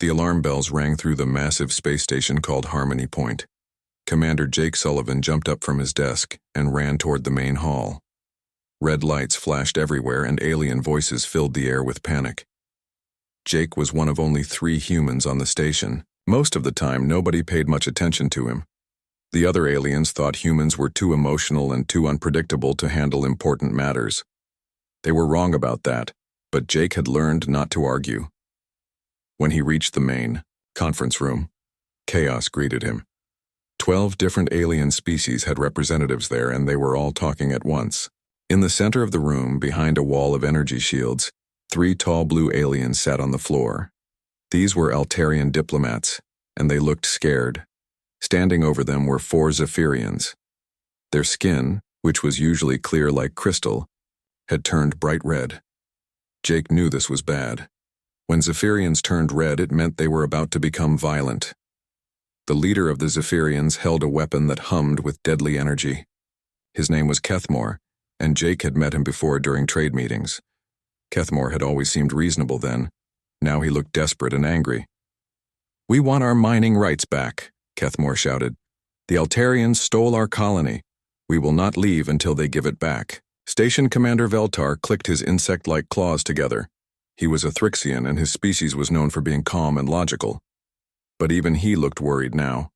The alarm bells rang through the massive space station called Harmony Point. Commander Jake Sullivan jumped up from his desk and ran toward the main hall. Red lights flashed everywhere and alien voices filled the air with panic. Jake was one of only 3 humans on the station. Most of the time, nobody paid much attention to him. The other aliens thought humans were too emotional and too unpredictable to handle important matters. They were wrong about that, but Jake had learned not to argue. When he reached the main conference room, chaos greeted him. 12 different alien species had representatives there, and they were all talking at once. In the center of the room, behind a wall of energy shields, 3 tall blue aliens sat on the floor. These were Altarian diplomats, and they looked scared. Standing over them were 4 Zephyrians. Their skin, which was usually clear like crystal, had turned bright red. Jake knew this was bad. When Zephyrians turned red, it meant they were about to become violent. The leader of the Zephyrians held a weapon that hummed with deadly energy. His name was Kethmore, and Jake had met him before during trade meetings. Kethmore had always seemed reasonable then. Now he looked desperate and angry. "We want our mining rights back," Kethmore shouted. "The Altarians stole our colony. We will not leave until they give it back." Station Commander Veltar clicked his insect-like claws together. He was a Thrixian, and his species was known for being calm and logical. But even he looked worried now.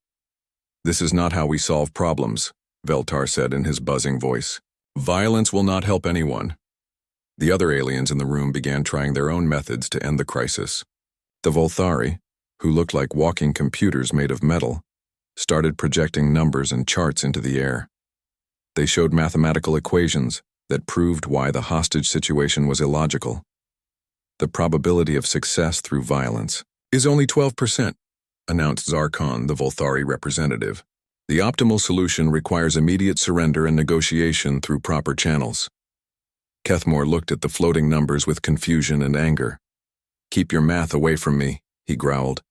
"This is not how we solve problems," Veltar said in his buzzing voice. "Violence will not help anyone." The other aliens in the room began trying their own methods to end the crisis. The Volthari, who looked like walking computers made of metal, started projecting numbers and charts into the air. They showed mathematical equations that proved why the hostage situation was illogical. "The probability of success through violence is only 12%, announced Zarkon, the Volthari representative. "The optimal solution requires immediate surrender and negotiation through proper channels." Kethmore looked at the floating numbers with confusion and anger. "Keep your math away from me," he growled.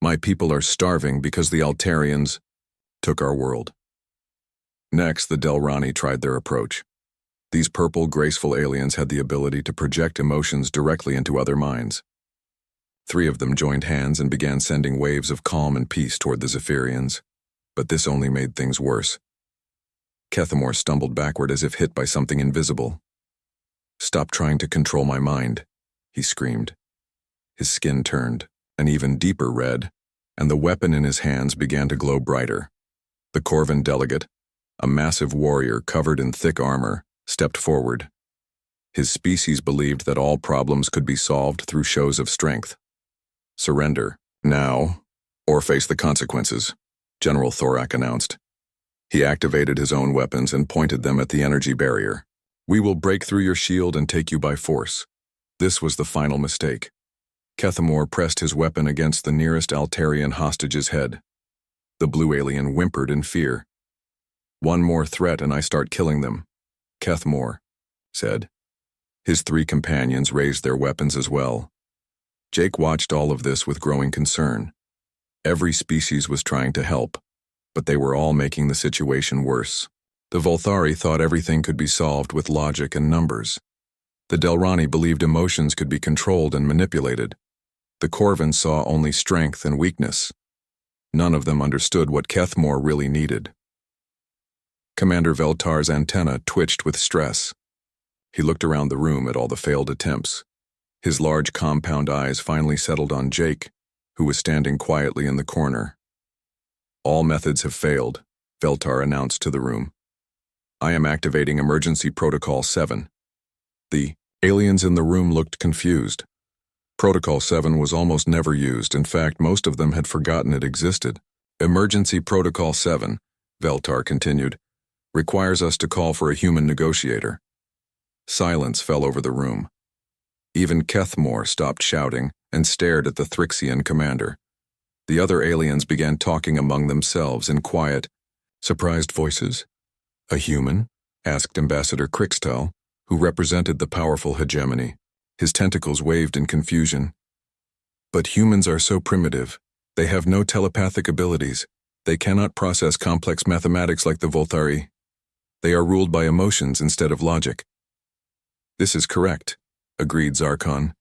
"My people are starving because the Altarians took our world." Next, the Delrani tried their approach. These purple, graceful aliens had the ability to project emotions directly into other minds. 3 of them joined hands and began sending waves of calm and peace toward the Zephyrians, but this only made things worse. Kethmore stumbled backward as if hit by something invisible. "Stop trying to control my mind," he screamed. His skin turned an even deeper red, and the weapon in his hands began to glow brighter. The Corvan delegate, a massive warrior covered in thick armor, stepped forward. His species believed that all problems could be solved through shows of strength. "Surrender, now, or face the consequences," General Thorak announced. He activated his own weapons and pointed them at the energy barrier. "We will break through your shield and take you by force." This was the final mistake. Kethmore pressed his weapon against the nearest Altarian hostage's head. The blue alien whimpered in fear. "One more threat and I start killing them," Kethmore said. His 3 companions raised their weapons as well. Jake watched all of this with growing concern. Every species was trying to help, but they were all making the situation worse. The Volthari thought everything could be solved with logic and numbers. The Delrani believed emotions could be controlled and manipulated. The Corvans saw only strength and weakness. None of them understood what Kethmore really needed. Commander Veltar's antenna twitched with stress. He looked around the room at all the failed attempts. His large compound eyes finally settled on Jake, who was standing quietly in the corner. "All methods have failed," Veltar announced to the room. "I am activating Emergency Protocol 7. The aliens in the room looked confused. Protocol 7 was almost never used. In fact, most of them had forgotten it existed. "Emergency Protocol 7, Veltar continued, requires us to call for a human negotiator." Silence fell over the room. Even Kethmore stopped shouting and stared at the Thrixian commander. The other aliens began talking among themselves in quiet, surprised voices. "A human?" asked Ambassador Crixtel, who represented the powerful hegemony. His tentacles waved in confusion. "But humans are so primitive. They have no telepathic abilities. They cannot process complex mathematics like the Volthari. They are ruled by emotions instead of logic." "This is correct," agreed Zarkon.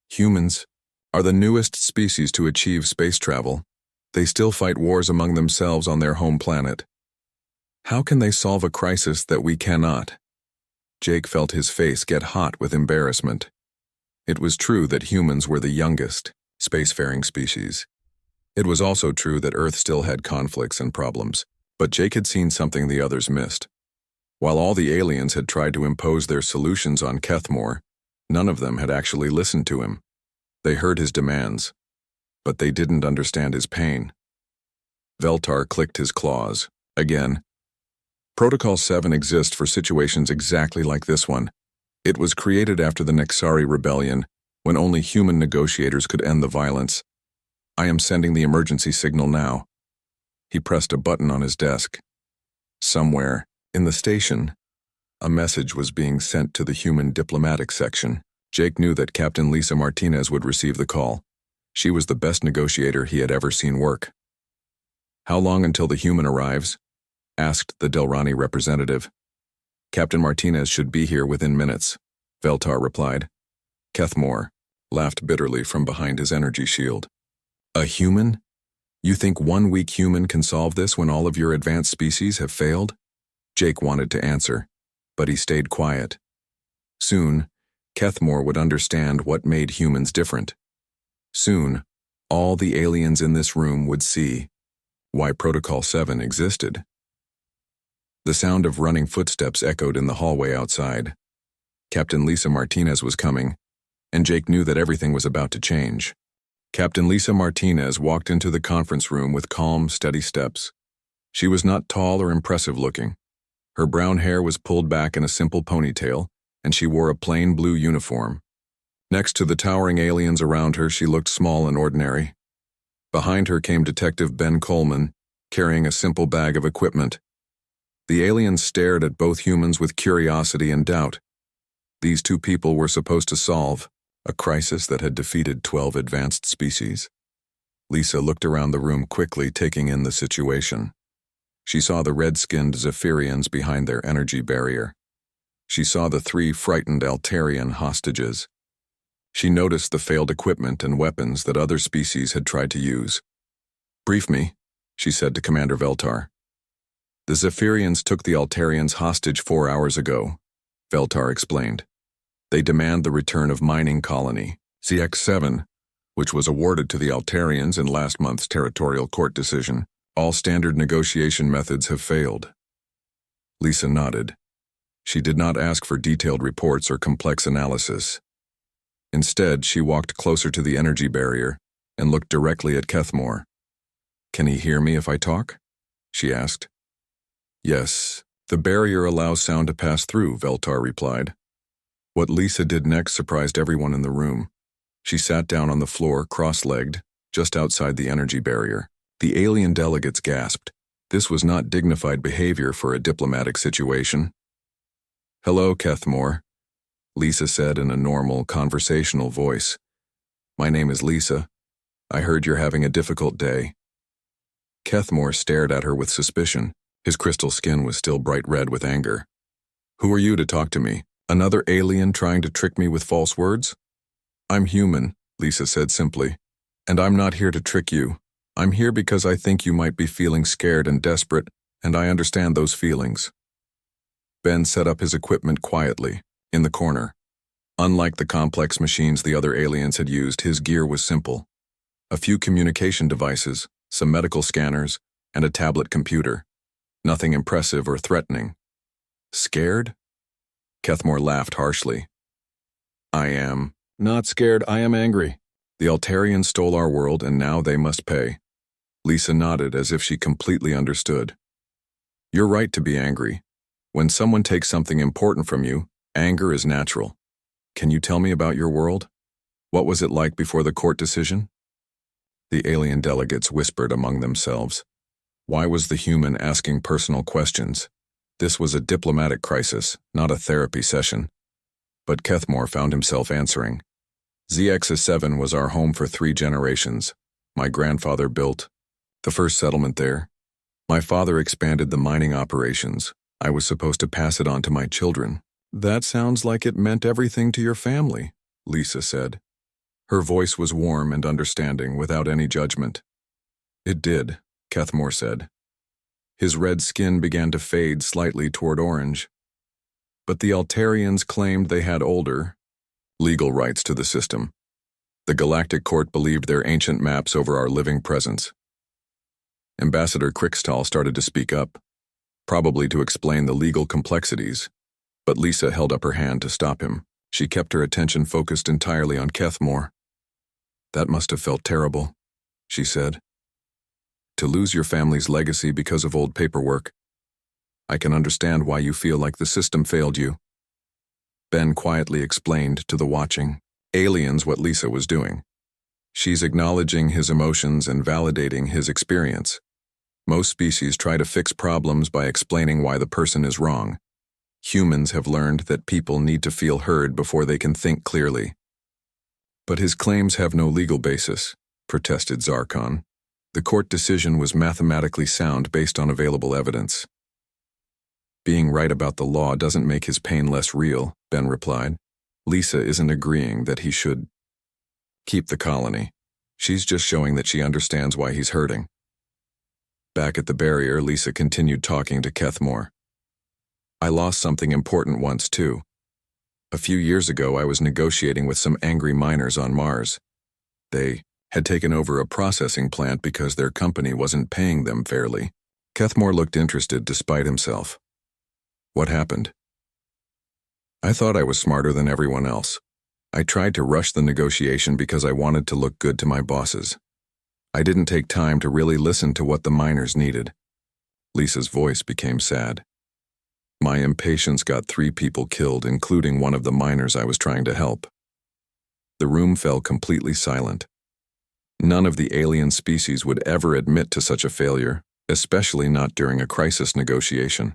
"Humans are the newest species to achieve space travel. They still fight wars among themselves on their home planet. How can they solve a crisis that we cannot? Jake felt his face get hot with embarrassment. It was true that humans were the youngest, spacefaring species. It was also true that Earth still had conflicts and problems, but Jake had seen something the others missed. While all the aliens had tried to impose their solutions on Kethmore, none of them had actually listened to him. They heard his demands, but they didn't understand his pain. Veltar clicked his claws. Again. Protocol 7 exists for situations exactly like this one. It was created after the Nexari Rebellion, when only human negotiators could end the violence. I am sending the emergency signal now. He pressed a button on his desk. Somewhere, in the station, a message was being sent to the human diplomatic section. Jake knew that Captain Lisa Martinez would receive the call. She was the best negotiator he had ever seen work. "How long until the human arrives?" asked the Delrani representative. "Captain Martinez should be here within minutes," Veltar replied. Kethmore laughed bitterly from behind his energy shield. "A human? You think one weak human can solve this when all of your advanced species have failed?" Jake wanted to answer, but he stayed quiet. Soon, Kethmore would understand what made humans different. Soon, all the aliens in this room would see why Protocol 7 existed. The sound of running footsteps echoed in the hallway outside. Captain Lisa Martinez was coming, and Jake knew that everything was about to change. Captain Lisa Martinez walked into the conference room with calm, steady steps. She was not tall or impressive looking. Her brown hair was pulled back in a simple ponytail, and she wore a plain blue uniform. Next to the towering aliens around her, she looked small and ordinary. Behind her came Detective Ben Coleman, carrying a simple bag of equipment. The aliens stared at both humans with curiosity and doubt. These two people were supposed to solve a crisis that had defeated 12 advanced species. Lisa looked around the room quickly, taking in the situation. She saw the red-skinned Zephyrians behind their energy barrier. She saw the 3 frightened Altarian hostages. She noticed the failed equipment and weapons that other species had tried to use. "Brief me," she said to Commander Veltar. "The Zephyrians took the Altarians hostage 4 hours ago," Veltar explained. "They demand the return of mining colony, ZX-7, which was awarded to the Altarians in last month's territorial court decision. All standard negotiation methods have failed." Lisa nodded. She did not ask for detailed reports or complex analysis. Instead, she walked closer to the energy barrier and looked directly at Kethmore. "Can he hear me if I talk?" she asked. "Yes, the barrier allows sound to pass through," Veltar replied. What Lisa did next surprised everyone in the room. She sat down on the floor, cross-legged, just outside the energy barrier. The alien delegates gasped. This was not dignified behavior for a diplomatic situation. "Hello, Kethmore," Lisa said in a normal, conversational voice. "My name is Lisa. I heard you're having a difficult day." Kethmore stared at her with suspicion. His crystal skin was still bright red with anger. "Who are you to talk to me? Another alien trying to trick me with false words?" "I'm human," Lisa said simply, "and I'm not here to trick you. I'm here because I think you might be feeling scared and desperate, and I understand those feelings." Ben set up his equipment quietly, in the corner. Unlike the complex machines the other aliens had used, his gear was simple. A few communication devices, some medical scanners, and a tablet computer. Nothing impressive or threatening. "Scared?" Kethmore laughed harshly. "I am not scared, I am angry. The Altarians stole our world and now they must pay." Lisa nodded as if she completely understood. "You're right to be angry. When someone takes something important from you, anger is natural. Can you tell me about your world? What was it like before the court decision?" The alien delegates whispered among themselves. Why was the human asking personal questions? This was a diplomatic crisis, not a therapy session. But Kethmore found himself answering. "ZX-7 was our home for 3 generations. My grandfather built the first settlement there. My father expanded the mining operations. I was supposed to pass it on to my children." "That sounds like it meant everything to your family," Lisa said. Her voice was warm and understanding, without any judgment. "It did," Kethmore said. His red skin began to fade slightly toward orange. But the Altarians claimed they had older, legal rights to the system. The Galactic Court believed their ancient maps over our living presence. Ambassador Crickstal started to speak up, probably to explain the legal complexities, but Lisa held up her hand to stop him. She kept her attention focused entirely on Kethmore. "That must have felt terrible," she said. "To lose your family's legacy because of old paperwork. I can understand why you feel like the system failed you." Ben quietly explained to the watching aliens what Lisa was doing. She's acknowledging his emotions and validating his experience. Most species try to fix problems by explaining why the person is wrong. Humans have learned that people need to feel heard before they can think clearly. "But his claims have no legal basis," protested Zarkon. "The court decision was mathematically sound based on available evidence." "Being right about the law doesn't make his pain less real," Ben replied. "Lisa isn't agreeing that he should keep the colony. She's just showing that she understands why he's hurting." Back at the barrier, Lisa continued talking to Kethmore. "I lost something important once, too. A few years ago, I was negotiating with some angry miners on Mars. They had taken over a processing plant because their company wasn't paying them fairly." Kethmore looked interested despite himself. "What happened?" "I thought I was smarter than everyone else. I tried to rush the negotiation because I wanted to look good to my bosses. I didn't take time to really listen to what the miners needed." Lisa's voice became sad. "My impatience got 3 people killed, including one of the miners I was trying to help." The room fell completely silent. None of the alien species would ever admit to such a failure, especially not during a crisis negotiation.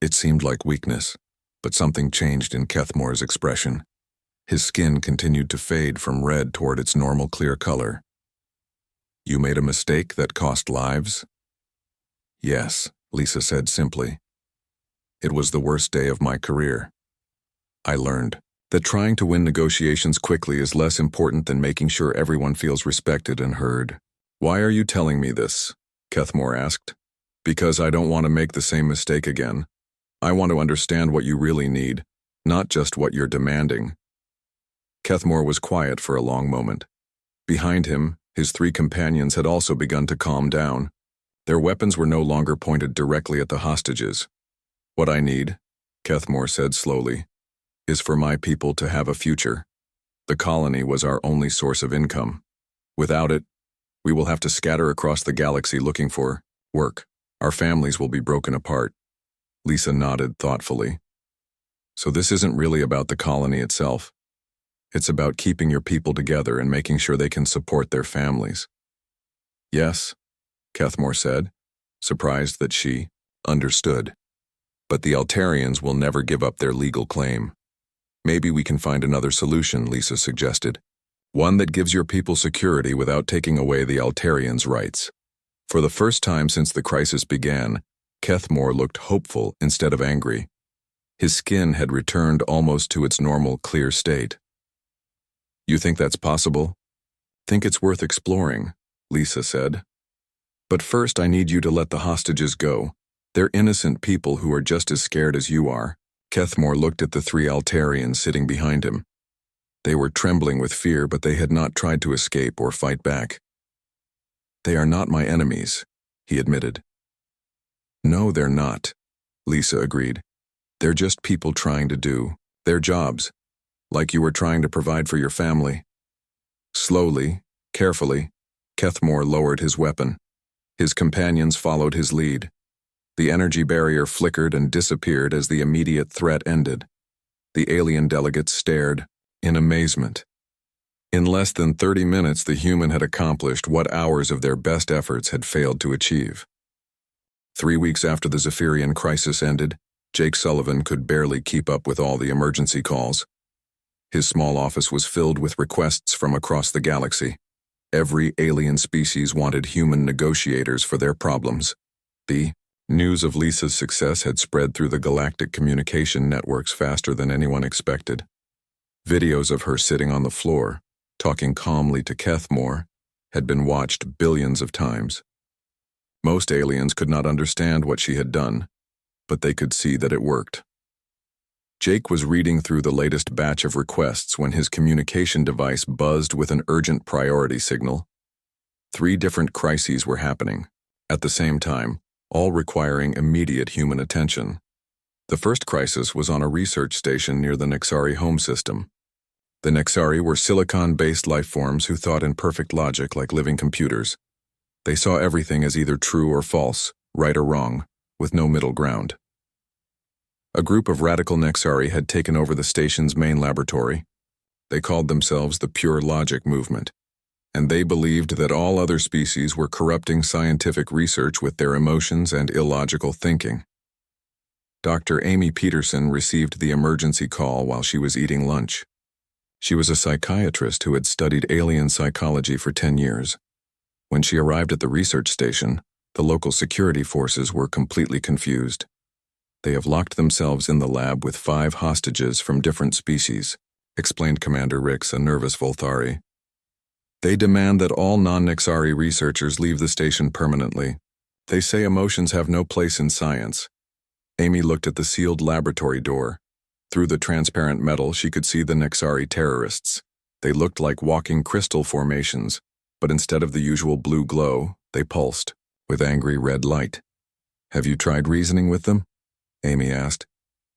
It seemed like weakness, but something changed in Kethmore's expression. His skin continued to fade from red toward its normal clear color. "You made a mistake that cost lives?" "Yes," Lisa said simply. "It was the worst day of my career. I learned that trying to win negotiations quickly is less important than making sure everyone feels respected and heard." "Why are you telling me this?" Kethmore asked. "Because I don't want to make the same mistake again. I want to understand what you really need, not just what you're demanding." Kethmore was quiet for a long moment. Behind him, his 3 companions had also begun to calm down. Their weapons were no longer pointed directly at the hostages. "What I need," Kethmore said slowly, "is for my people to have a future. The colony was our only source of income. Without it, we will have to scatter across the galaxy looking for work. Our families will be broken apart." Lisa nodded thoughtfully. "So this isn't really about the colony itself. It's about keeping your people together and making sure they can support their families." "Yes," Kethmore said, surprised that she understood. "But the Altarians will never give up their legal claim. Maybe we can find another solution," Lisa suggested. "One that gives your people security without taking away the Altarians' rights." For the first time since the crisis began, Kethmore looked hopeful instead of angry. His skin had returned almost to its normal clear state. "You think that's possible?" "Think it's worth exploring," Lisa said. "But first I need you to let the hostages go. They're innocent people who are just as scared as you are." Kethmore looked at the 3 Altarians sitting behind him. They were trembling with fear, but they had not tried to escape or fight back. "They are not my enemies," he admitted. "No, they're not," Lisa agreed. "They're just people trying to do their jobs, like you were trying to provide for your family." Slowly, carefully, Kethmore lowered his weapon. His companions followed his lead. The energy barrier flickered and disappeared as the immediate threat ended. The alien delegates stared in amazement. In less than 30 minutes, the human had accomplished what hours of their best efforts had failed to achieve. 3 weeks after the Zephyrian crisis ended, Jake Sullivan could barely keep up with all the emergency calls. His small office was filled with requests from across the galaxy. Every alien species wanted human negotiators for their problems. The news of Lisa's success had spread through the galactic communication networks faster than anyone expected. Videos of her sitting on the floor, talking calmly to Kethmore, had been watched billions of times. Most aliens could not understand what she had done, but they could see that it worked. Jake was reading through the latest batch of requests when his communication device buzzed with an urgent priority signal. 3 different crises were happening, at the same time, all requiring immediate human attention. The first crisis was on a research station near the Nexari home system. The Nexari were silicon-based lifeforms who thought in perfect logic like living computers. They saw everything as either true or false, right or wrong, with no middle ground. A group of radical Nexari had taken over the station's main laboratory. They called themselves the Pure Logic Movement, and they believed that all other species were corrupting scientific research with their emotions and illogical thinking. Dr. Amy Peterson received the emergency call while she was eating lunch. She was a psychiatrist who had studied alien psychology for 10 years. When she arrived at the research station, the local security forces were completely confused. They have locked themselves in the lab with 5 hostages from different species, explained Commander Rix, a nervous Volthari. They demand that all non-Nexari researchers leave the station permanently. They say emotions have no place in science. Amy looked at the sealed laboratory door. Through the transparent metal, she could see the Nexari terrorists. They looked like walking crystal formations, but instead of the usual blue glow, they pulsed, with angry red light. Have you tried reasoning with them? Amy asked.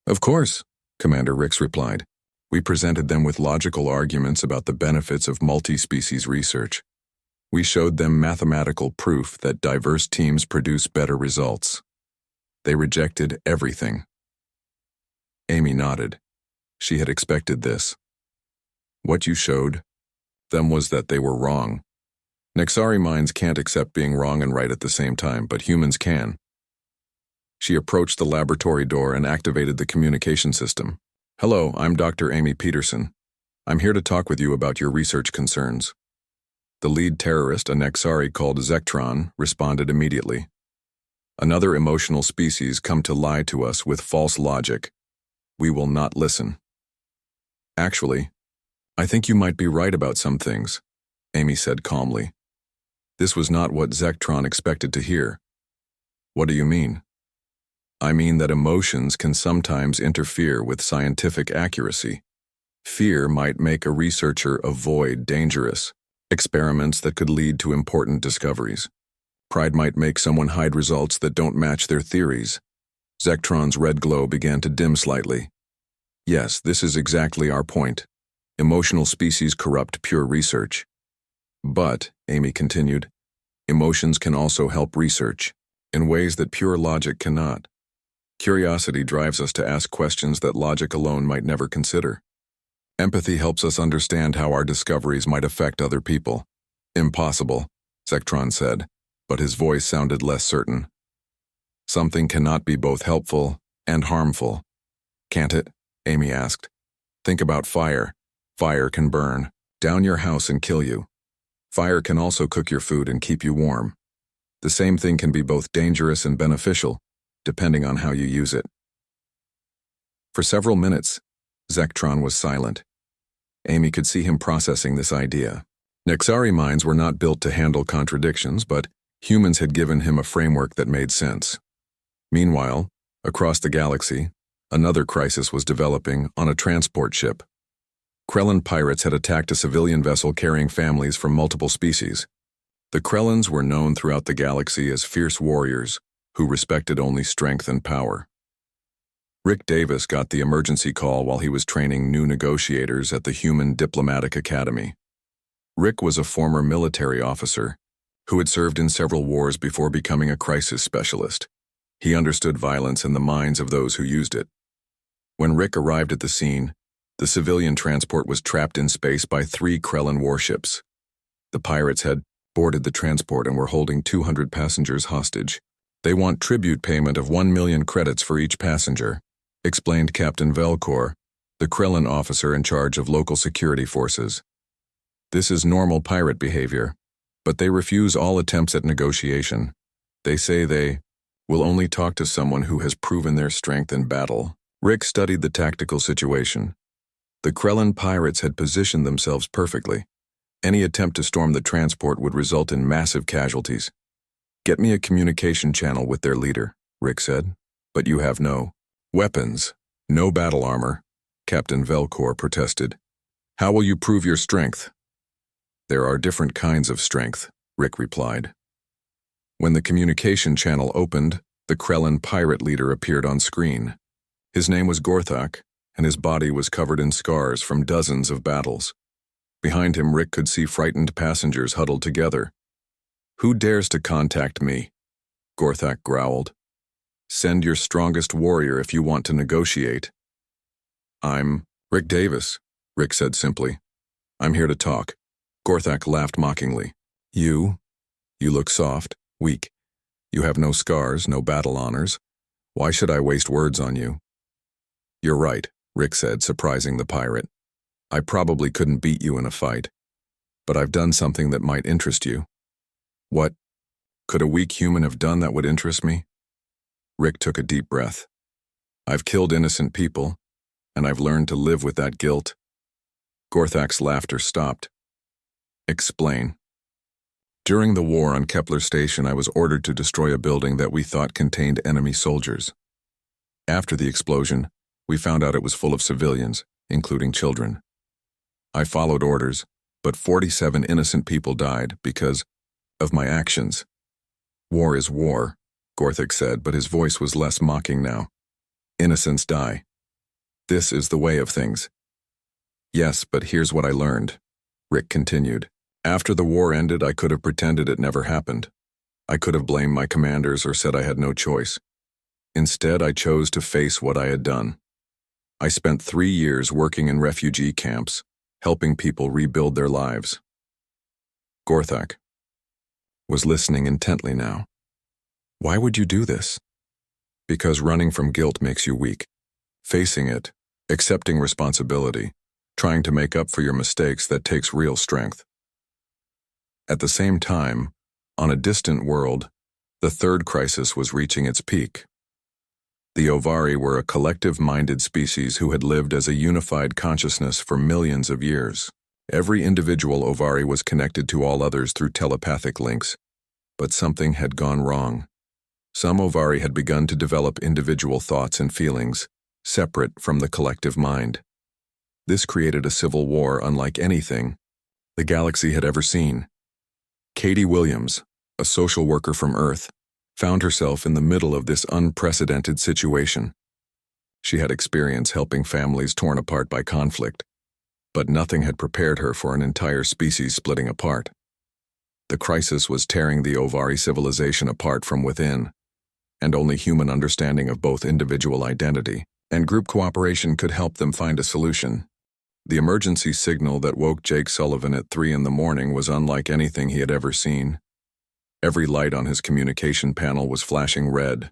Of course, Commander Rix replied. We presented them with logical arguments about the benefits of multi-species research. We showed them mathematical proof that diverse teams produce better results. They rejected everything. Amy nodded. She had expected this. What you showed them was that they were wrong. Nexari minds can't accept being wrong and right at the same time, but humans can. She approached the laboratory door and activated the communication system. Hello, I'm Dr. Amy Peterson. I'm here to talk with you about your research concerns. The lead terrorist, a Nexari called Zektron, responded immediately. Another emotional species come to lie to us with false logic. We will not listen. Actually, I think you might be right about some things, Amy said calmly. This was not what Zektron expected to hear. What do you mean? I mean that emotions can sometimes interfere with scientific accuracy. Fear might make a researcher avoid dangerous experiments that could lead to important discoveries. Pride might make someone hide results that don't match their theories. Zektron's red glow began to dim slightly. Yes, this is exactly our point. Emotional species corrupt pure research. But, Amy continued, emotions can also help research, in ways that pure logic cannot. Curiosity drives us to ask questions that logic alone might never consider. Empathy helps us understand how our discoveries might affect other people. Impossible, Zektron said, but his voice sounded less certain. Something cannot be both helpful and harmful. Can't it? Amy asked. Think about fire. Fire can burn down your house and kill you. Fire can also cook your food and keep you warm. The same thing can be both dangerous and beneficial, depending on how you use it. For several minutes, Zektron was silent. Amy could see him processing this idea. Nexari minds were not built to handle contradictions, but humans had given him a framework that made sense. Meanwhile, across the galaxy, another crisis was developing on a transport ship. Krellan pirates had attacked a civilian vessel carrying families from multiple species. The Krellans were known throughout the galaxy as fierce warriors who respected only strength and power. Rick Davis got the emergency call while he was training new negotiators at the Human Diplomatic Academy. Rick was a former military officer who had served in several wars before becoming a crisis specialist. He understood violence in the minds of those who used it. When Rick arrived at the scene, the civilian transport was trapped in space by 3 Krellan warships. The pirates had boarded the transport and were holding 200 passengers hostage. They want tribute payment of 1 million credits for each passenger, explained Captain Velcor, the Krellan officer in charge of local security forces. This is normal pirate behavior, but they refuse all attempts at negotiation. They say they will only talk to someone who has proven their strength in battle. Rick studied the tactical situation. The Krellan pirates had positioned themselves perfectly. Any attempt to storm the transport would result in massive casualties. Get me a communication channel with their leader, Rick said. But you have no weapons, no battle armor, Captain Velcor protested. How will you prove your strength? There are different kinds of strength, Rick replied. When the communication channel opened, the Krellin pirate leader appeared on screen. His name was Gorthak, and his body was covered in scars from dozens of battles. Behind him, Rick could see frightened passengers huddled together. Who dares to contact me? Gorthak growled. Send your strongest warrior if you want to negotiate. I'm Rick Davis, Rick said simply. I'm here to talk. Gorthak laughed mockingly. You look soft, weak. You have no scars, no battle honors. Why should I waste words on you? You're right, Rick said, surprising the pirate. I probably couldn't beat you in a fight, but I've done something that might interest you. What? Could a weak human have done that would interest me? Rick took a deep breath. I've killed innocent people, and I've learned to live with that guilt. Gorthak's laughter stopped. Explain. During the war on Kepler Station, I was ordered to destroy a building that we thought contained enemy soldiers. After the explosion, we found out it was full of civilians, including children. I followed orders, but 47 innocent people died because of my actions. War is war, Gorthak said, but his voice was less mocking now. Innocents die. This is the way of things. Yes, but here's what I learned, Rick continued. After the war ended, I could have pretended it never happened. I could have blamed my commanders or said I had no choice. Instead, I chose to face what I had done. I spent 3 years working in refugee camps, helping people rebuild their lives. Gorthak was listening intently now. Why would you do this? Because running from guilt makes you weak. Facing it, accepting responsibility, trying to make up for your mistakes, that takes real strength. At the same time, on a distant world, the third crisis was reaching its peak. The Ovari were a collective-minded species who had lived as a unified consciousness for millions of years. Every individual Ovari was connected to all others through telepathic links, but something had gone wrong. Some Ovari had begun to develop individual thoughts and feelings, separate from the collective mind. This created a civil war unlike anything the galaxy had ever seen. Katie Williams, a social worker from Earth, found herself in the middle of this unprecedented situation. She had experience helping families torn apart by conflict, but nothing had prepared her for an entire species splitting apart. The crisis was tearing the Ovari civilization apart from within, and only human understanding of both individual identity and group cooperation could help them find a solution. The emergency signal that woke Jake Sullivan at 3 a.m. was unlike anything he had ever seen. Every light on his communication panel was flashing red.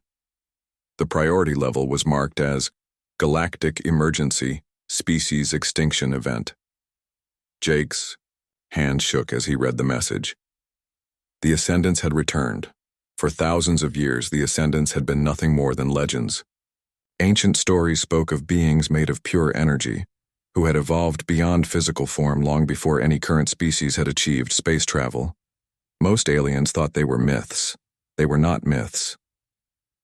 The priority level was marked as Galactic Emergency Species Extinction Event. Jake's hand shook as he read the message. The Ascendants had returned. For thousands of years, the Ascendants had been nothing more than legends. Ancient stories spoke of beings made of pure energy, who had evolved beyond physical form long before any current species had achieved space travel. Most aliens thought they were myths. They were not myths.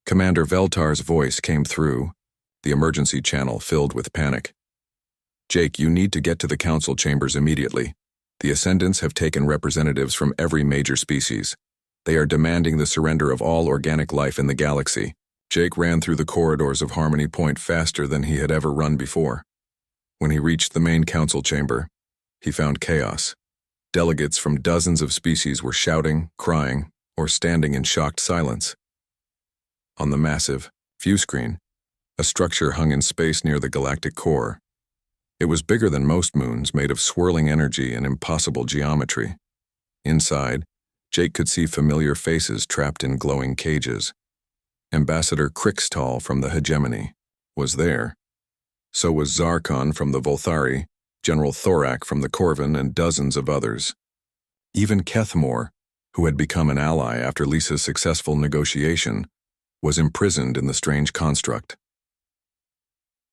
Commander Veltar's voice came through, the emergency channel filled with panic. Jake, you need to get to the council chambers immediately. The Ascendants have taken representatives from every major species. They are demanding the surrender of all organic life in the galaxy. Jake ran through the corridors of Harmony Point faster than he had ever run before. When he reached the main council chamber, he found chaos. Delegates from dozens of species were shouting, crying, or standing in shocked silence. On the massive viewscreen, a structure hung in space near the galactic core. It was bigger than most moons, made of swirling energy and impossible geometry. Inside, Jake could see familiar faces trapped in glowing cages. Ambassador Crixtal from the Hegemony was there. So was Zarkon from the Volthari, General Thorak from the Corvin, and dozens of others. Even Kethmore, who had become an ally after Lisa's successful negotiation, was imprisoned in the strange construct.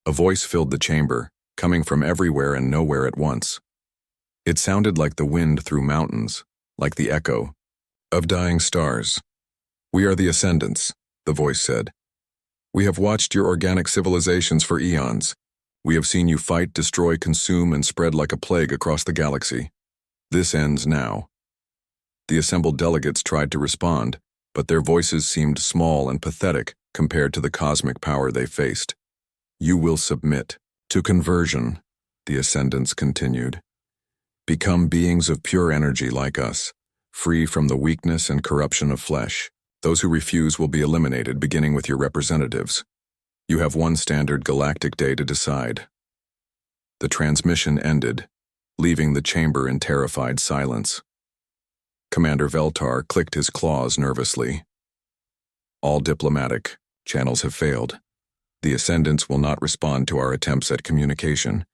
A voice filled the chamber, coming from everywhere and nowhere at once. It sounded like the wind through mountains, like the echo of dying stars. "We are the Ascendants," the voice said. "We have watched your organic civilizations for eons. We have seen you fight, destroy, consume, and spread like a plague across the galaxy. This ends now." The assembled delegates tried to respond, but their voices seemed small and pathetic compared to the cosmic power they faced. "You will submit to conversion," the Ascendants continued. "Become beings of pure energy like us, free from the weakness and corruption of flesh. Those who refuse will be eliminated, beginning with your representatives. You have one standard galactic day to decide." The transmission ended, leaving the chamber in terrified silence. Commander Veltar clicked his claws nervously. "All diplomatic channels have failed. The Ascendants will not respond to our attempts at communication.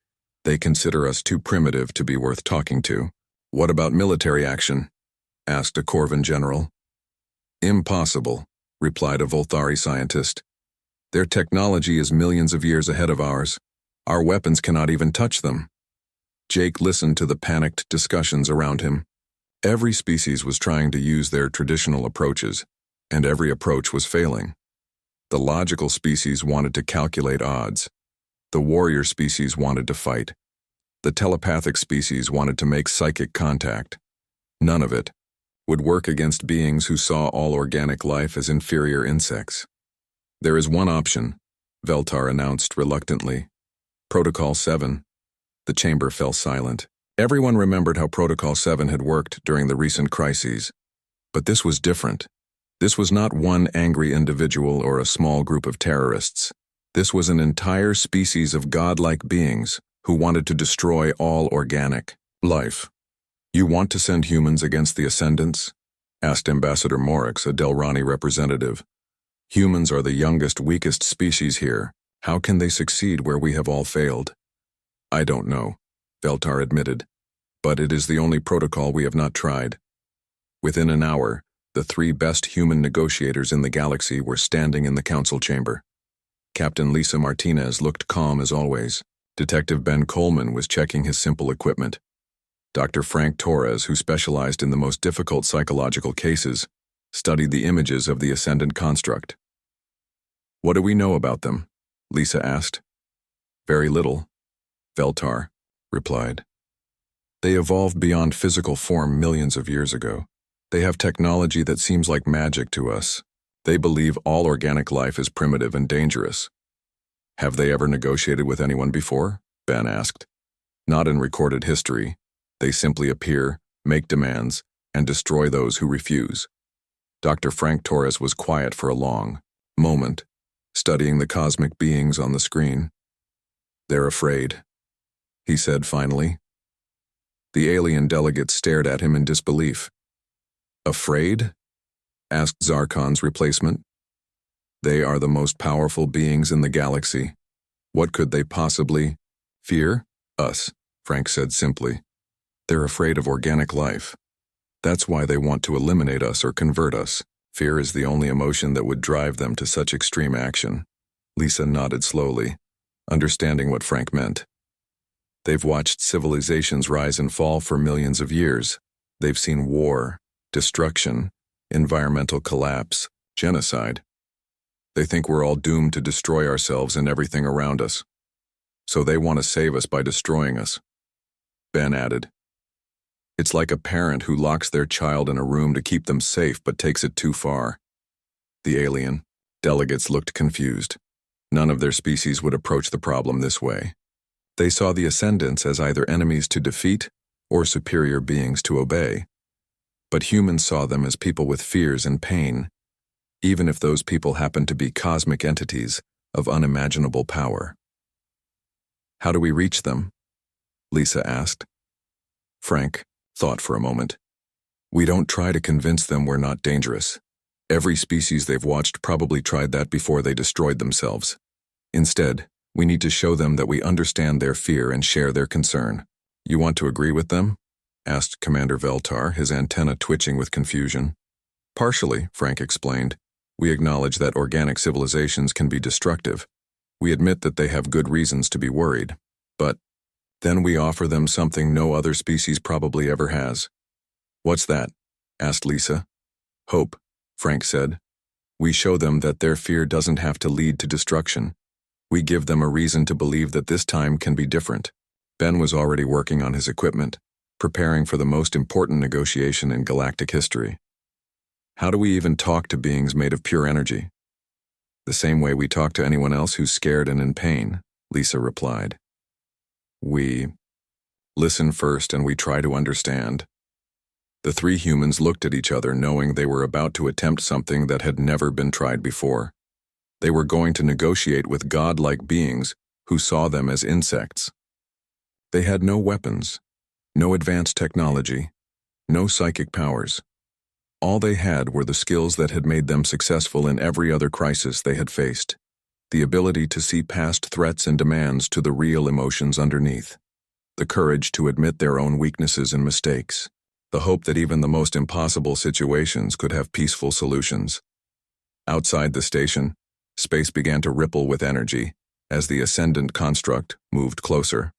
They consider us too primitive to be worth talking to." "What about military action?" asked a Corvan general. "Impossible," replied a Volthari scientist. "Their technology is millions of years ahead of ours. Our weapons cannot even touch them." Jake listened to the panicked discussions around him. Every species was trying to use their traditional approaches, and every approach was failing. The logical species wanted to calculate odds. The warrior species wanted to fight. The telepathic species wanted to make psychic contact. None of it would work against beings who saw all organic life as inferior insects. "There is one option," Veltar announced reluctantly. "Protocol 7. The chamber fell silent. Everyone remembered how Protocol 7 had worked during the recent crises. But this was different. This was not one angry individual or a small group of terrorists. This was an entire species of godlike beings who wanted to destroy all organic life. "You want to send humans against the Ascendants?" asked Ambassador Morix, a Delrani representative. "Humans are the youngest, weakest species here. How can they succeed where we have all failed?" "I don't know," Veltar admitted, "but it is the only protocol we have not tried." Within an hour, the 3 best human negotiators in the galaxy were standing in the council chamber. Captain Lisa Martinez looked calm as always. Detective Ben Coleman was checking his simple equipment. Dr. Frank Torres, who specialized in the most difficult psychological cases, studied the images of the Ascendant construct. "What do we know about them?" Lisa asked. "Very little," Veltar replied. "They evolved beyond physical form millions of years ago. They have technology that seems like magic to us. They believe all organic life is primitive and dangerous." "Have they ever negotiated with anyone before?" Ben asked. "Not in recorded history. They simply appear, make demands, and destroy those who refuse." Dr. Frank Torres was quiet for a long moment, studying the cosmic beings on the screen. "They're afraid," he said finally. The alien delegates stared at him in disbelief. "Afraid?" asked Zarkon's replacement. "They are the most powerful beings in the galaxy. What could they possibly fear?" "Us," Frank said simply. "They're afraid of organic life. That's why they want to eliminate us or convert us. Fear is the only emotion that would drive them to such extreme action." Lisa nodded slowly, understanding what Frank meant. "They've watched civilizations rise and fall for millions of years. They've seen war, destruction, environmental collapse, genocide. They think we're all doomed to destroy ourselves and everything around us. So they want to save us by destroying us." Ben added, "It's like a parent who locks their child in a room to keep them safe but takes it too far." The alien delegates looked confused. None of their species would approach the problem this way. They saw the Ascendants as either enemies to defeat or superior beings to obey. But humans saw them as people with fears and pain, even if those people happened to be cosmic entities of unimaginable power. "How do we reach them?" Lisa asked. Frank thought for a moment. "We don't try to convince them we're not dangerous. Every species they've watched probably tried that before they destroyed themselves. Instead, we need to show them that we understand their fear and share their concern." "You want to agree with them?" asked Commander Veltar, his antenna twitching with confusion. "Partially," Frank explained. "We acknowledge that organic civilizations can be destructive. We admit that they have good reasons to be worried. But Then we offer them something no other species probably ever has. What's that? Asked Lisa. Hope, Frank said. We show them that their fear doesn't have to lead to destruction. We give them a reason to believe that this time can be different. Ben was already working on his equipment, preparing for the most important negotiation in galactic history. How do we even talk to beings made of pure energy? The same way we talk to anyone else who's scared and in pain, Lisa replied. We listen first and we try to understand. The three humans looked at each other knowing they were about to attempt something that had never been tried before. They were going to negotiate with godlike beings who saw them as insects. They had no weapons, no advanced technology, no psychic powers. All they had were the skills that had made them successful in every other crisis they had faced. The ability to see past threats and demands to the real emotions underneath. The courage to admit their own weaknesses and mistakes. The hope that even the most impossible situations could have peaceful solutions. Outside the station, space began to ripple with energy as the ascendant construct moved closer.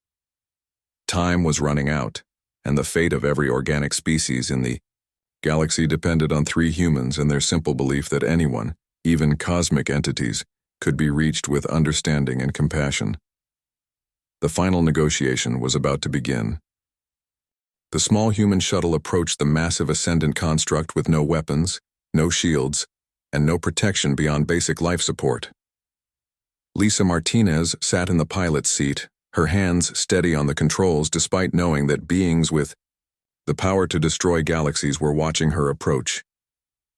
Time was running out, and the fate of every organic species in the galaxy depended on three humans and their simple belief that anyone, even cosmic entities, could be reached with understanding and compassion. The final negotiation was about to begin. The small human shuttle approached the massive ascendant construct with no weapons, no shields, and no protection beyond basic life support. Lisa Martinez sat in the pilot's seat, her hands steady on the controls despite knowing that beings with the power to destroy galaxies were watching her approach.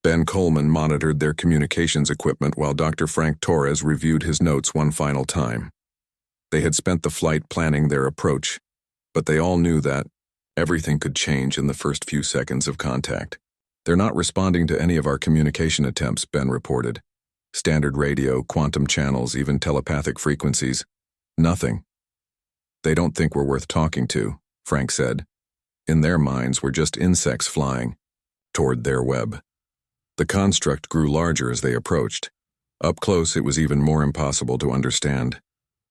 Ben Coleman monitored their communications equipment while Dr. Frank Torres reviewed his notes one final time. They had spent the flight planning their approach, but they all knew that everything could change in the first few seconds of contact. They're not responding to any of our communication attempts, Ben reported. Standard radio, quantum channels, even telepathic frequencies. Nothing. They don't think we're worth talking to, Frank said. In their minds, we're just insects flying toward their web. The construct grew larger as they approached. Up close, it was even more impossible to understand.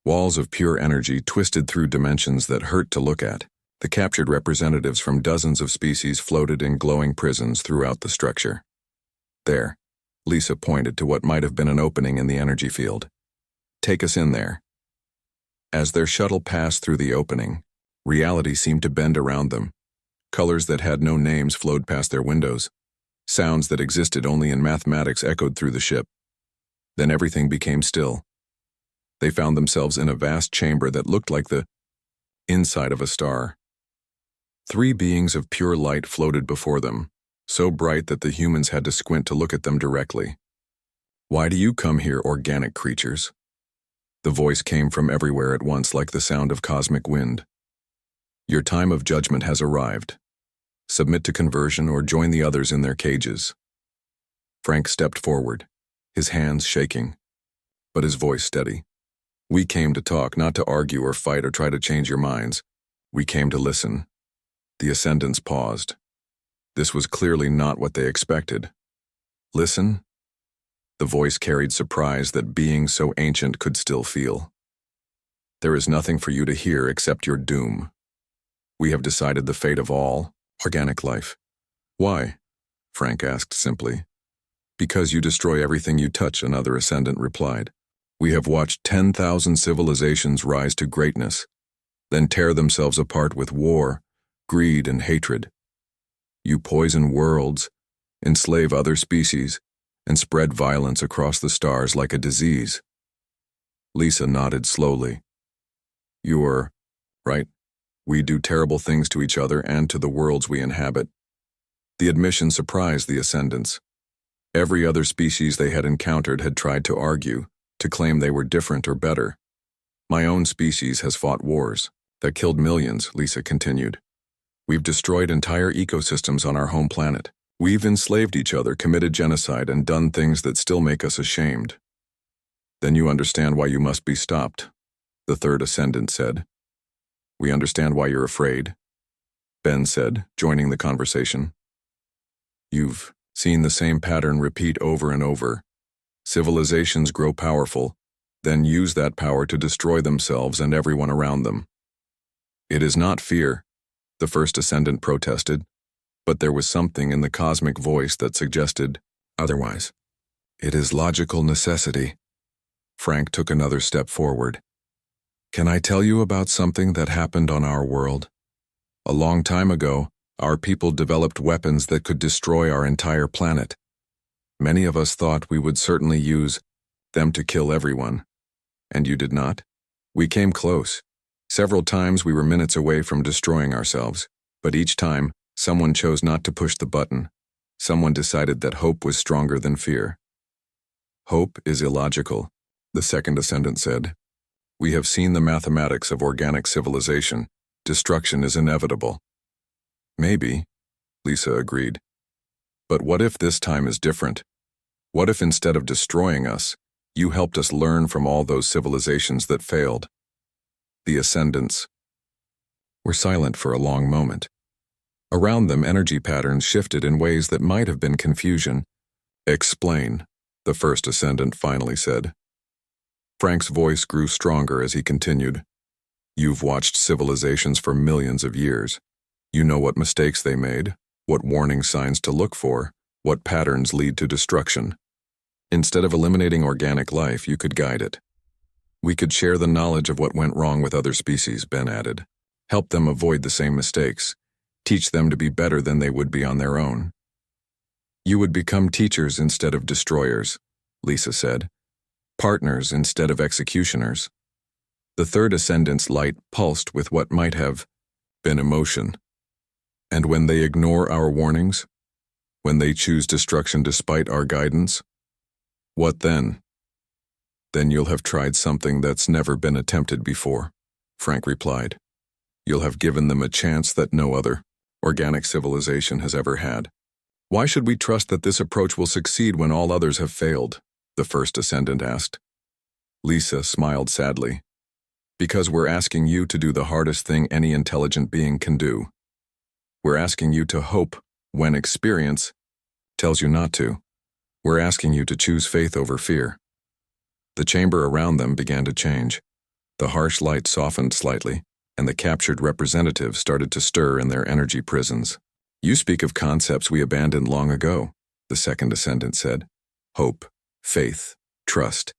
Walls of pure energy twisted through dimensions that hurt to look at. The captured representatives from dozens of species floated in glowing prisons throughout the structure. There, Lisa pointed to what might have been an opening in the energy field. Take us in there. As their shuttle passed through the opening, reality seemed to bend around them. Colors that had no names flowed past their windows. Sounds that existed only in mathematics echoed through the ship. Then everything became still. They found themselves in a vast chamber that looked like the inside of a star. Three beings of pure light floated before them, so bright that the humans had to squint to look at them directly. Why do you come here, organic creatures? The voice came from everywhere at once like the sound of cosmic wind. Your time of judgment has arrived. Submit to conversion or join the others in their cages. Frank stepped forward, his hands shaking, but his voice steady. We came to talk, not to argue or fight or try to change your minds. We came to listen. The ascendants paused. This was clearly not what they expected. Listen? The voice carried surprise that beings so ancient could still feel. There is nothing for you to hear except your doom. We have decided the fate of all organic life. Why? Frank asked simply. Because you destroy everything you touch, another ascendant replied. We have watched 10,000 civilizations rise to greatness, then tear themselves apart with war, greed, and hatred. You poison worlds, enslave other species, and spread violence across the stars like a disease. Lisa nodded slowly. You're right. We do terrible things to each other and to the worlds we inhabit. The admission surprised the ascendants. Every other species they had encountered had tried to argue, to claim they were different or better. My own species has fought wars that killed millions, Lisa continued. We've destroyed entire ecosystems on our home planet. We've enslaved each other, committed genocide, and done things that still make us ashamed. Then you understand why you must be stopped, the third ascendant said. We understand why you're afraid, Ben said, joining the conversation. You've seen the same pattern repeat over and over. Civilizations grow powerful, then use that power to destroy themselves and everyone around them. It is not fear, the first ascendant protested, but there was something in the cosmic voice that suggested otherwise. It is logical necessity. Frank took another step forward. Can I tell you about something that happened on our world? A long time ago, our people developed weapons that could destroy our entire planet. Many of us thought we would certainly use them to kill everyone. And you did not? We came close. Several times we were minutes away from destroying ourselves, but each time, someone chose not to push the button. Someone decided that hope was stronger than fear. Hope is illogical, the second ascendant said. We have seen the mathematics of organic civilization. Destruction is inevitable. Maybe, Lisa agreed. But what if this time is different? What if instead of destroying us, you helped us learn from all those civilizations that failed? The ascendants were silent for a long moment. Around them, energy patterns shifted in ways that might have been confusion. Explain, the first ascendant finally said. Frank's voice grew stronger as he continued. You've watched civilizations for millions of years. You know what mistakes they made, what warning signs to look for, what patterns lead to destruction. Instead of eliminating organic life, you could guide it. We could share the knowledge of what went wrong with other species, Ben added. Help them avoid the same mistakes. Teach them to be better than they would be on their own. You would become teachers instead of destroyers, Lisa said. Partners instead of executioners. The third ascendant's light pulsed with what might have been emotion. And when they ignore our warnings, when they choose destruction despite our guidance, what then? Then you'll have tried something that's never been attempted before, Frank replied. You'll have given them a chance that no other organic civilization has ever had. Why should we trust that this approach will succeed when all others have failed? The first ascendant asked. Lisa smiled sadly. Because we're asking you to do the hardest thing any intelligent being can do. We're asking you to hope when experience tells you not to. We're asking you to choose faith over fear. The chamber around them began to change. The harsh light softened slightly, and the captured representatives started to stir in their energy prisons. You speak of concepts we abandoned long ago, the second ascendant said. Hope, faith, trust.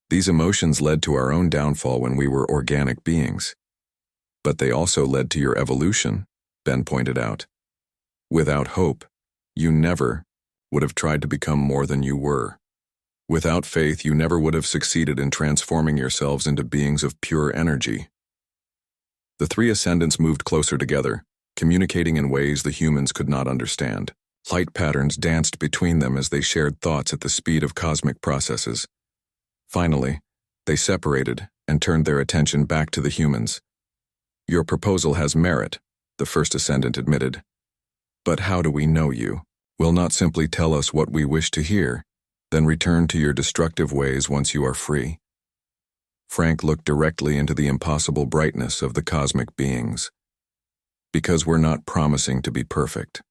These emotions led to our own downfall when we were organic beings. But they also led to your evolution, Ben pointed out. Without hope, you never would have tried to become more than you were. Without faith, you never would have succeeded in transforming yourselves into beings of pure energy. The three ascendants moved closer together, communicating in ways the humans could not understand. Light patterns danced between them as they shared thoughts at the speed of cosmic processes. Finally, they separated and turned their attention back to the humans. Your proposal has merit, the first ascendant admitted. But how do we know you? Will not simply tell us what we wish to hear, then return to your destructive ways once you are free. Frank looked directly into the impossible brightness of the cosmic beings. Because we're not promising to be perfect.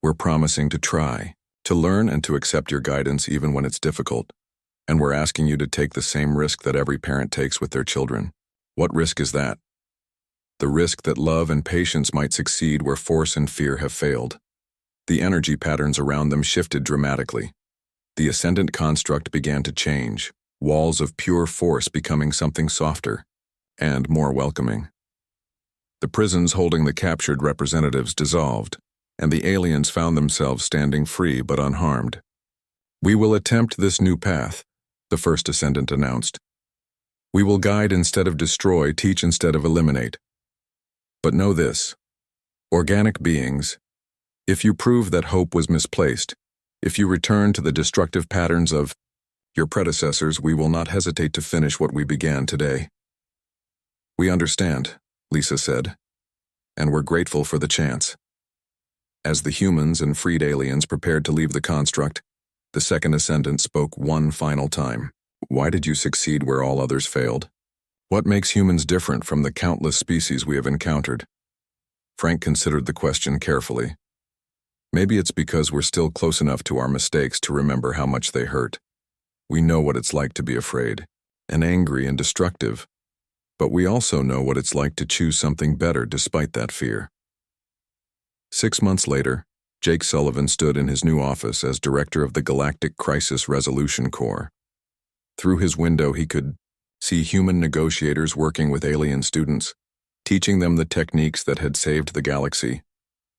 We're promising to try, to learn and to accept your guidance even when it's difficult. And we're asking you to take the same risk that every parent takes with their children. What risk is that? The risk that love and patience might succeed where force and fear have failed. The energy patterns around them shifted dramatically. The ascendant construct began to change, walls of pure force becoming something softer and more welcoming. The prisons holding the captured representatives dissolved, and the aliens found themselves standing free but unharmed. We will attempt this new path, the first ascendant announced. We will guide instead of destroy, teach instead of eliminate. But know this, organic beings, if you prove that hope was misplaced, if you return to the destructive patterns of your predecessors, we will not hesitate to finish what we began today. We understand, Lisa said, and we're grateful for the chance. As the humans and freed aliens prepared to leave the construct, the second ascendant spoke one final time. Why did you succeed where all others failed? What makes humans different from the countless species we have encountered? Frank considered the question carefully. Maybe it's because we're still close enough to our mistakes to remember how much they hurt. We know what it's like to be afraid, and angry and destructive. But we also know what it's like to choose something better despite that fear. 6 months later, Jake Sullivan stood in his new office as director of the Galactic Crisis Resolution Corps. Through his window, he could see human negotiators working with alien students, teaching them the techniques that had saved the galaxy.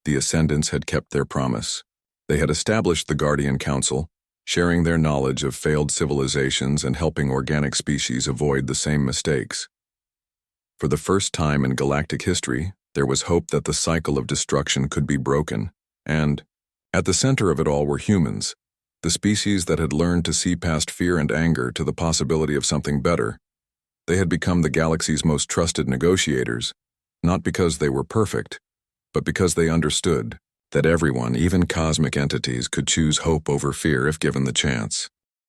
The Ascendants had kept their promise. They had established the Guardian Council, sharing their knowledge of failed civilizations and helping organic species avoid the same mistakes. For the first time in galactic history, there was hope that the cycle of destruction could be broken, and, at the center of it all were humans, the species that had learned to see past fear and anger to the possibility of something better. They had become the galaxy's most trusted negotiators, not because they were perfect, but because they understood that everyone, even cosmic entities, could choose hope over fear if given the chance.